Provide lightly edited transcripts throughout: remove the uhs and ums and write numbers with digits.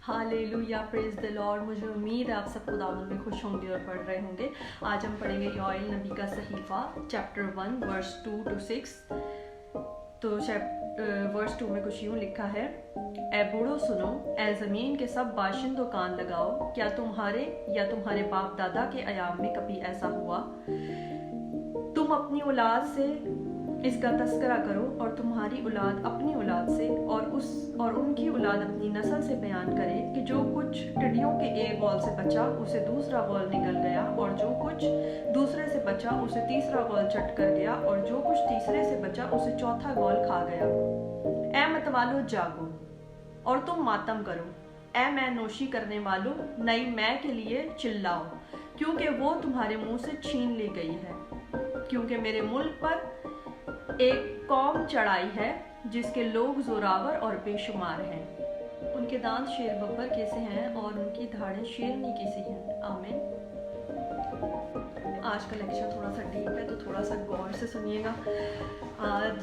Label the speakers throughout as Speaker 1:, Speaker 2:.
Speaker 1: Hallelujah, praise the Lord. मुझे उम्मीद है आप सब खुदावंद में खुश होंगे और पढ़ रहे होंगे। आज हम पढ़ेंगे योएल नबी का सहीफा चैप्टर 1 वर्स 2 to 6। तो वर्स 2 में कुछ यूँ लिखा है, ए बूढ़ो सुनो, ए ज़मीन के सब बाशिंदों कान लगाओ। क्या तुम्हारे या तुम्हारे बाप दादा के अयाम में कभी ऐसा हुआ? तुम अपनी औलाद से इसका तस्करा करो और तुम्हारी औलाद अपनी औलाद से और उनकी औलाद अपनी नस्ल से बयान करे कि जो कुछ टिड्डियों के एक बॉल से बचा उसे दूसरा बॉल निगल गया, और जो कुछ दूसरे से बचा उसे तीसरा बॉल चट कर गया, और जो कुछ तीसरे से बचा उसे चौथा बॉल खा गया। ए मतवालो जागो और तुम मातम करो, ए मैं नोशी करने वालों नई मैं के लिए चिल्लाओ, क्योंकि वो तुम्हारे मुंह से छीन ली गई है। क्योंकि मेरे मुल्क पर एक कौम चढ़ाई है जिसके लोग जोरावर और बेशुमार हैं। उनके दांत शेर बब्बर के से हैं और उनकी धाड़ें शेरनी की सी हैं। आमीन। आज का लेक्चर थोड़ा सा डीप है, तो थोड़ा सा गौर से सुनिएगा। आज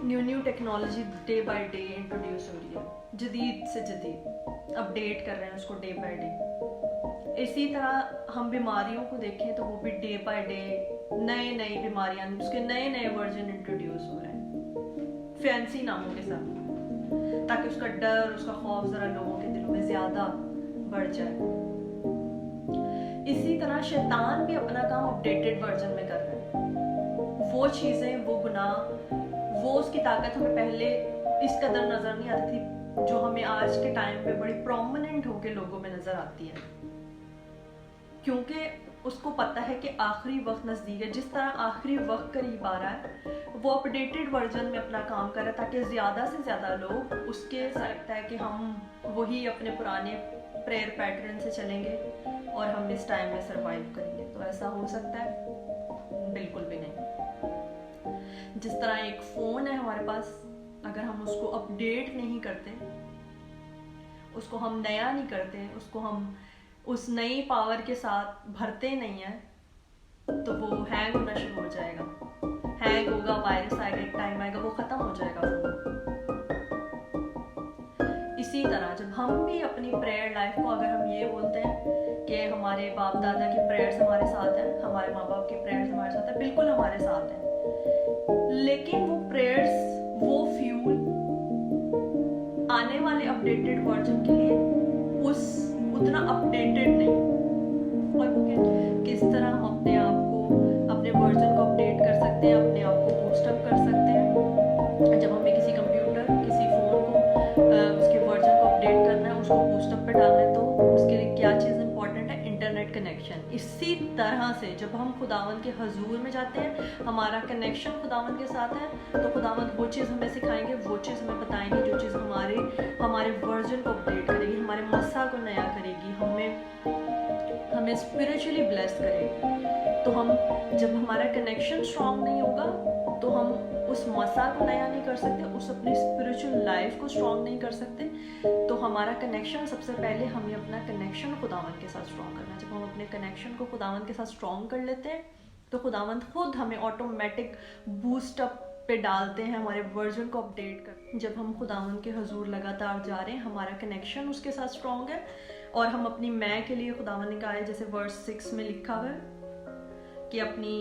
Speaker 1: new technology day by day introduce हो रही है, जदीद से जदीद अपडेट कर रहे हैं उसको डे बाय डे। इसी तरह हम बीमारियों को देखें तो वो भी डे बाय डे नई बीमारियां, उसके नए वर्जन इंट्रोड्यूस हो रहे हैं फैंसी नामों के साथ, ताकि उसका डर, उसका खौफ जरा लोगों के दिलों में ज्यादा बढ़ जाए। इसी तरह शैतान भी अपना काम अपडेटेड वर्जन में कर रहा है। वो चीजें, वो गुनाह, वो उसकी ताकत हमें पहले इस कदर नजर नहीं आती थी जो हमें आज के टाइम पे बड़ी प्रोमिनेंट होके लोगों में नजर आती है, क्योंकि उसको पता है कि आखिरी वक्त नज़दीक है। जिस तरह आखिरी वक्त करीब आ रहा है, वो अपडेटेड वर्जन में अपना काम कर रहा है, ताकि ज़्यादा से ज़्यादा लोग उसके सकता है कि हम वही अपने पुराने प्रेयर पैटर्न से चलेंगे और हम इस टाइम में सरवाइव करेंगे। तो ऐसा हो सकता है? बिल्कुल भी नहीं। जिस तरह एक फ़ोन है हमारे पास, अगर हम उसको अपडेट नहीं करते, उसको हम नया नहीं करते, उसको हम उस नई पावर के साथ भरते नहीं है, तो वो हैंग होना शुरू हो जाएगा। हैंग होगा, वायरस आएगा, एक टाइम आएगा वो खत्म हो जाएगा फोन। इसी तरह जब हम भी अपनी प्रेयर लाइफ को, अगर हम ये बोलते हैं कि हमारे बाप दादा की प्रेयर्स हमारे साथ हैं, हमारे माँ बाप की प्रेयर्स हमारे साथ हैं, बिल्कुल हमारे साथ हैं, लेकिन वो प्रेयर्स, वो फ्यूल आने वाले अपडेटेड वर्जन के लिए उतना अपडेटेड नहीं। और वो किस तरह हम अपने आप को, अपने वर्जन को अपडेट कर सकते हैं, अपने आप को बूस्टअप कर सकते हैं। जब हमें किसी कंप्यूटर, किसी फ़ोन को उसके वर्जन को अपडेट करना है, उसको बूस्टअप पे डालना है, तो उसके लिए क्या चीज़ इंपॉर्टेंट है? Internet connection. इसी तरह से जब हम खुदावंद के हजूर में जाते हैं, हमारा कनेक्शन खुदावंद के साथ है, तो खुदावंद वो चीज़ हमें सिखाएंगे, वो चीज़ हमें बताएंगे जो चीज़ हमारे वर्जन को अपडेट करेगी, हमारे मसा को नया करेगी, हमें स्पिरिचुअली ब्लेस करेगी। तो जब हमारा कनेक्शन स्ट्रांग नहीं होगा, तो हम उस मसा को नया नहीं कर सकते, उस अपनी स्पिरिचुअल लाइफ को स्ट्रांग नहीं कर सकते। तो हमारा कनेक्शन, सबसे पहले हमें अपना कनेक्शन खुदावंद के साथ स्ट्रांग करना है। जब हम अपने कनेक्शन को खुदावंद के साथ स्ट्रांग कर लेते हैं, तो खुदावंद खुद हमें ऑटोमेटिक बूस्टअप पे डालते हैं, हमारे वर्जन को अपडेट कर। जब हम खुदावंद के हजूर लगातार जा रहे हैं, हमारा कनेक्शन उसके साथ स्ट्रांग है, और हम अपनी मैं के लिए खुदावंद ने कहा है, जैसे वर्स 6 में लिखा हुआ है कि अपनी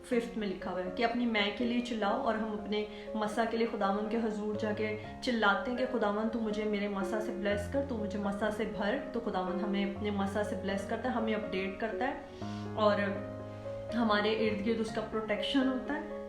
Speaker 1: 5th में लिखा हुआ है कि अपनी मैं के लिए चिल्लाओ, और हम अपने मसा के लिए खुदावंद के हजूर जाके चिल्लाते हैं कि खुदावंद तू मुझे मेरे मसा से ब्लेस कर, तू मुझे मसा से भर। तो खुदावंद हमें अपने मसा से ब्लेस करता है, हमें अपडेट करता है, और हमारे इर्द गिर्द उसका प्रोटेक्शन होता है।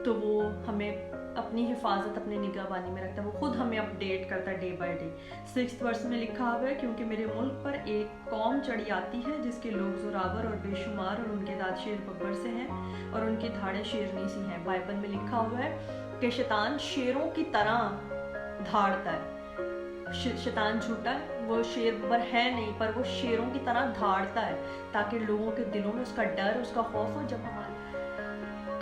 Speaker 1: तो वो हमें अपनी हिफाजत, अपने निगहबानी में रखता है, वो खुद हमें अपडेट करता है day by day. 6th verse में लिखा हुआ है, क्योंकि मेरे मुल्क पर एक कौम चढ़ी आती है जिसके लोग जोरावर और बेशुमार, और उनके दांत शेर बब्बर से हैं और उनकी धाड़ें शेरनी सी हैं। बाइबल में लिखा हुआ है कि शैतान शेरों की तरह धाड़ता है। शैतान झूठा है, वो शेर बब्बर है नहीं, पर वो शेरों की तरह धाड़ता है, ताकि लोगों के दिलों में उसका डर, उसका खौफ हो।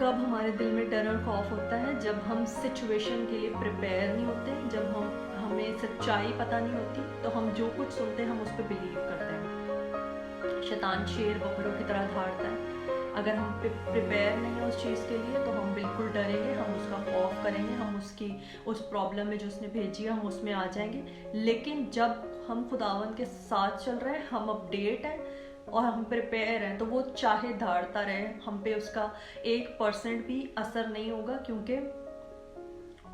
Speaker 1: कब हमारे दिल में डर और खौफ होता है? जब हम सिचुएशन के लिए प्रिपेयर नहीं होते, जब हमें सच्चाई पता नहीं होती, तो हम जो कुछ सुनते हैं हम उस पर बिलीव करते हैं। शैतान शेर बकरों की तरह धाड़ता है। अगर हम प्रिपेयर नहीं है उस चीज़ के लिए तो हम बिल्कुल डरेंगे, हम उसका खौफ करेंगे, हम उसकी उस प्रॉब्लम में जो उसने भेजी है हम उसमें आ जाएंगे। लेकिन जब हम खुदावन के साथ चल रहे हैं, हम अपडेट हैं और हम प्रिपेयर हैं, तो वो चाहे धाड़ता रहे, हम पे उसका 1% भी असर नहीं होगा। क्योंकि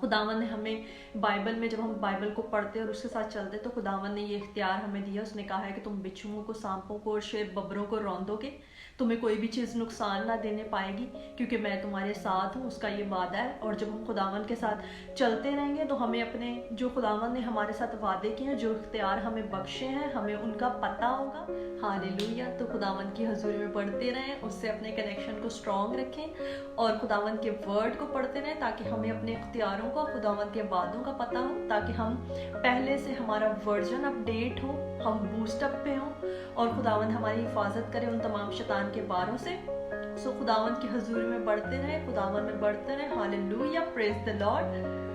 Speaker 1: खुदावन ने हमें बाइबल में, जब हम बाइबल को पढ़ते और उसके साथ चलते, तो खुदावन ने ये इख्तियार हमें दिया। उसने कहा है कि तुम बिच्छुओं को, सांपों को और शेर बबरों को रौंदोगे, तुम्हें कोई भी चीज़ नुकसान ना देने पाएगी, क्योंकि मैं तुम्हारे साथ हूँ। उसका ये वादा है। और जब हम खुदावन के साथ चलते रहेंगे तो हमें अपने जो खुदावन ने हमारे साथ वादे किए हैं, जो इख्तियार हमें बख्शे हैं, हमें उनका पता होगा। हालेलुया। तो खुदावन की हजूरी में बढ़ते रहें, उससे अपने कनेक्शन को स्ट्रॉन्ग रखें और खुदावन के वर्ड को पढ़ते रहें, ताकि हमें अपने इख्तियारों का, खुदावन के वादों का पता हो, ताकि हम पहले से हमारा वर्जन अपडेट हो, हम बूस्टअप पे हों और खुदावन हमारी हिफाजत करे उन तमाम शैतान के बारों से। सो खुदावन की हजूरी में बढ़ते रहे, खुदावन में बढ़ते रहे। Hallelujah, praise the Lord.